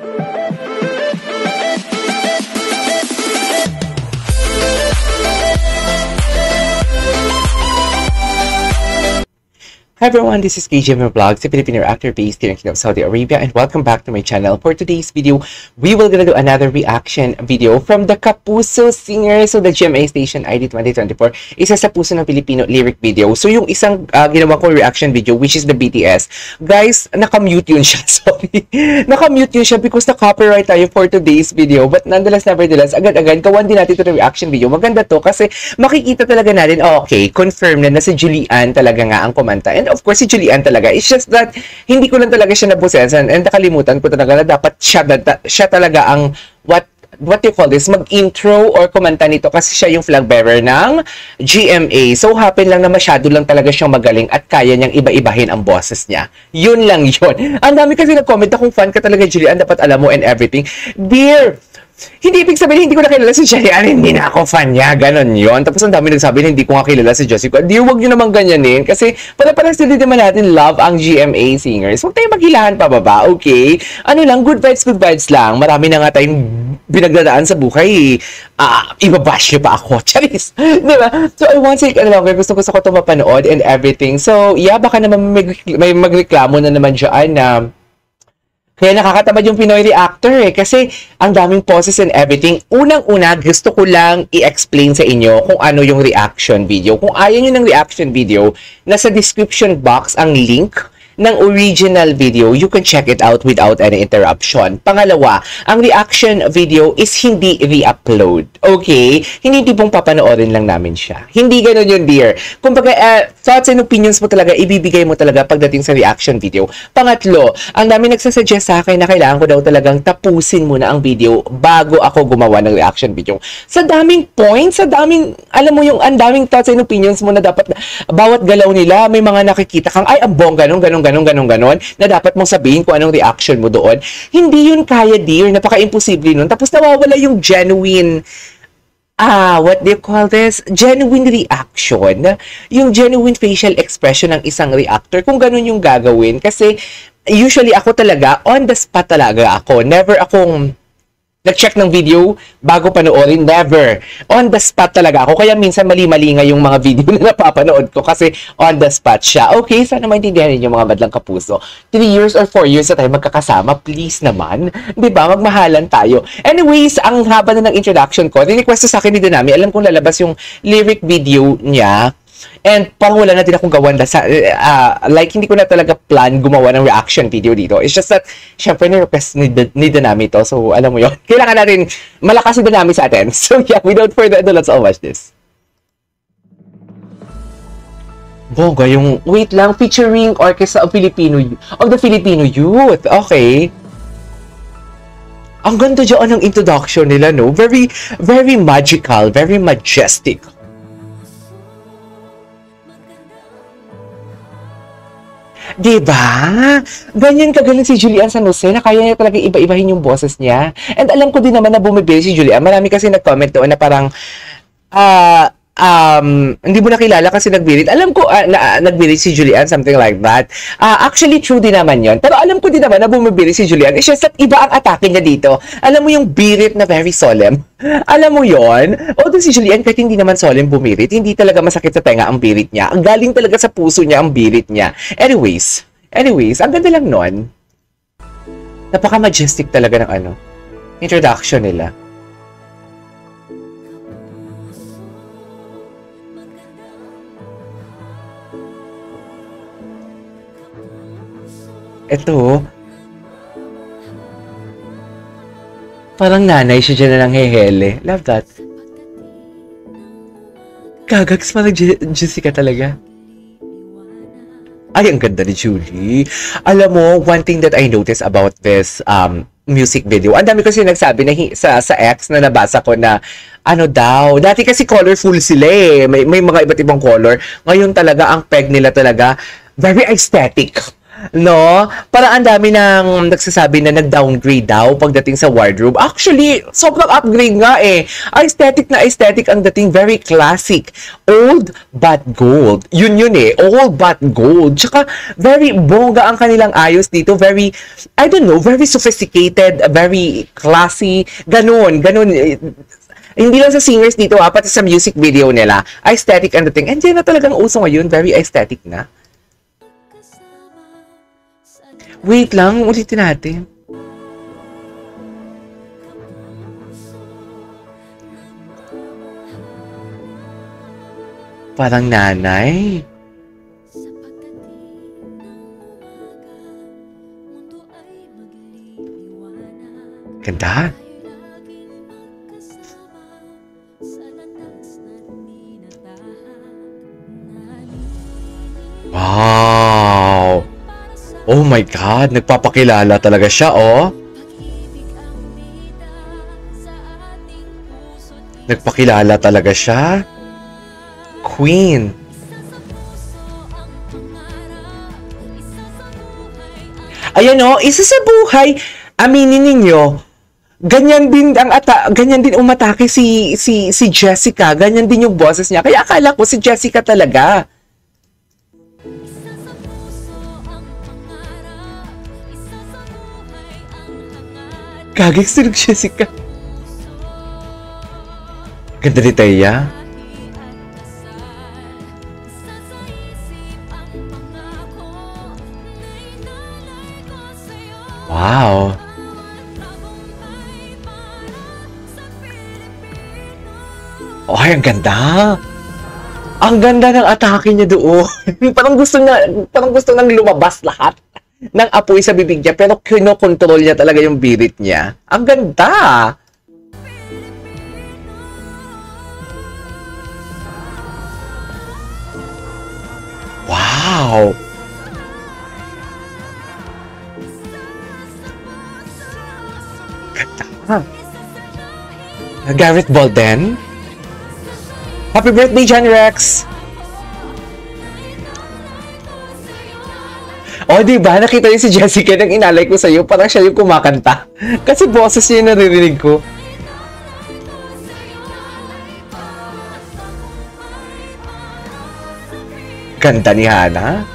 Hi everyone, this is KJM Vlogs, a Filipino actor based here in Kingdom of Saudi Arabia, and welcome back to my channel. For today's video, we will gonna do another reaction video from the Kapuso Singer. So the GMA Station ID 2024, isa sa puso ng Filipino lyric video. So yung isang ginawa ko reaction video, which is the BTS, guys, nakamute yun siya. Sorry, nakamute yun siya because na-copyright tayo for today's video. But nonetheless, nevertheless, agad-agad, gawan din natin ito na reaction video. Maganda to kasi makikita talaga natin, okay, confirm na si Julian talaga nga ang kumanta. And of course, si Julian talaga. It's just that, hindi ko lang talaga siya nabusesan and nakalimutan ko talaga na dapat siya talaga ang what you call this, mag-intro or kumanta nito kasi siya yung flag bearer ng GMA. So, happen lang na masyado lang talaga siyang magaling at kaya niyang iba-ibahin ang boses niya. Yun lang yun. Ang dami kasi nag-comment kung fan ka talaga, Julian, dapat alam mo and everything. Dear, hindi ibig sabihin, hindi ko na kilala si Julian, hindi na ako fan niya, ganon yun. Tapos ang dami nagsabi, hindi ko nga kilala si Jessica. Di, huwag nyo naman ganyanin, kasi para sila naman natin love ang GMA singers. Huwag tayong maghilahan pa baba, okay? Ano lang, good vibes lang. Marami na nga tayong binagdadaan sa buhay. Ibabash niyo pa ako, charis. Diba? So, I want to say, gusto ko ito mapanood and everything. So, yeah, baka naman may magreklamo na naman dyan na kaya nakakatamad yung Pinoy reactor kasi ang daming poses and everything. Unang-una, gusto ko lang i-explain sa inyo kung ano yung reaction video. Kung ayaw nyo ng reaction video, nasa description box ang link ng original video. You can check it out without any interruption. Pangalawa, ang reaction video is hindi re-upload. Okay? Hindi tipong papanoorin lang namin siya. Hindi ganun yun, dear. Kumbaga, thoughts and opinions mo talaga, ibibigay mo talaga pagdating sa reaction video. Pangatlo, ang dami nagsasuggest sa akin na kailangan ko daw talagang tapusin muna ang video bago ako gumawa ng reaction video. Sa daming points, sa daming, alam mo yung ang daming thoughts and opinions mo na dapat, bawat galaw nila, may mga nakikita kang, ay, ang ganon, na dapat mong sabihin kung anong reaction mo doon. Hindi yun kaya, dear. Napaka-imposible nun. Tapos nawawala yung genuine, what do you call this? Genuine reaction. Yung genuine facial expression ng isang reactor. Kung ganun yung gagawin. Kasi, usually ako talaga, on the spot talaga ako. Never akong nag-check ng video bago panoorin, never. On the spot talaga ako. Kaya minsan mali-mali nga yung mga video na napapanood ko kasi on the spot siya. Okay, sana maintindihan ninyo mga madlang kapuso. 3 years or 4 years na tayo magkakasama, please naman. Diba? Magmahalan tayo. Anyways, ang haba na ng introduction ko, request sa akin ni Dinami, alam kong lalabas yung lyric video niya. And parang wala na din akong gawan like hindi ko na talaga plan gumawa ng reaction video dito. It's just that syempre ni-request ni Dinami to. So alam mo yun, kailangan natin malakas si Dinami sa atin. So yeah, without further ado, let's all watch this. Bongga yung, wait lang, featuring orchestra of the Filipino youth. Okay. Ang ganda dyan ng introduction nila, no? Very, very magical, very majestic. Diba? Ganyan kagaling si Julian San Jose na kaya niya talaga iba-ibahin yung boses niya. And alam ko din naman na bumibili si Julian. Marami kasi nag-comment doon na parang hindi mo nakilala kasi nagbirit. Alam ko na nagbirit si Julian, something like that. Actually, true din naman yon. Pero alam ko din naman na bumibili si Julian. It's just that iba ang atake niya dito. Alam mo yung birit na very solemn. Alam mo yon? Although si Julian, kahit hindi naman solemn bumirit, hindi talaga masakit sa tenga ang birit niya. Ang galing talaga sa puso niya ang birit niya. Anyways, ang ganda lang nun. Napaka-majestic talaga ng introduction nila. Ito, parang nanay siya dyan na lang hehele. Love that. Gagags, parang Jessica talaga. Ay, ang ganda ni Julie. Alam mo, one thing that I noticed about this music video, ang dami kasi nagsabi na sa X na nabasa ko na dati kasi colorful sila eh. May mga iba't ibang color. Ngayon talaga, ang peg nila talaga, very aesthetic. No? Parang ang dami nang nagsasabi na nag-downgrade daw pagdating sa wardrobe. Actually, sobrang upgrade nga eh. Aesthetic na aesthetic ang dating. Very classic. Old but gold. Yun eh. Old but gold. Tsaka very bongga ang kanilang ayos dito. Very, I don't know, very sophisticated, very classy. Ganun. Hindi lang sa singers dito pati sa music video nila. Aesthetic ang dating. And yan na talagang uso ngayon. Very aesthetic na. Wait lang, ulitin natin. Parang nanay. Ganda. Wow! Oh my God! Nagpapakilala talaga siya, oh! Nagpakilala talaga siya. Queen. Ayan, oh! Isa sa buhay, aminin ninyo, ganyan din umatake si Jessica. Ganyan din yung boses niya. Kaya akala ko si Jessica talaga. Kagig si Jessica. Ganda ni Taya. Wow. Oh, ay, ang ganda. Ang ganda ng atake niya doon. parang gusto nang lumabas lahat ng apoy sa bibig niya, pero kinokontrol niya talaga yung birit niya. Ang ganda! Wow! Ganda! Gareth Bolden? Happy birthday, John Rex! O, diba? Nakita niyo si Jessica nang inalay ko sa'yo. Parang siya yung kumakanta. Kasi boses niya yung naririnig ko. Ganda ni Hana.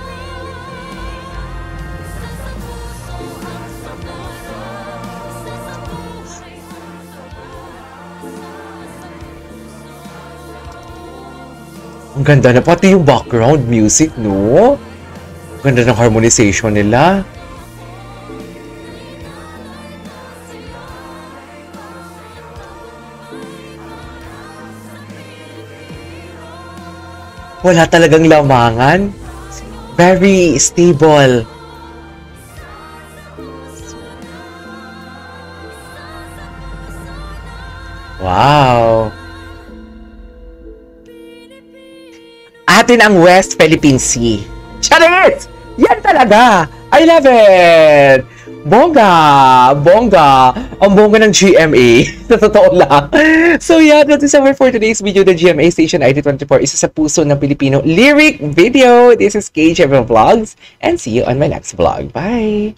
Ang ganda na pati yung background music, no? Ganda ng harmonization nila. Wala talagang lamangan. Very stable. Wow. Atin ang West Philippine Sea. Charit! Yan talaga! I love it! Bongga! Ang bongga ng GMA. Sa totoo lang. So yeah, that is our for today's video. The GMA Station ID24, isa sa puso ng Pilipino lyric video. This is KJM Vlogs, and see you on my next vlog. Bye!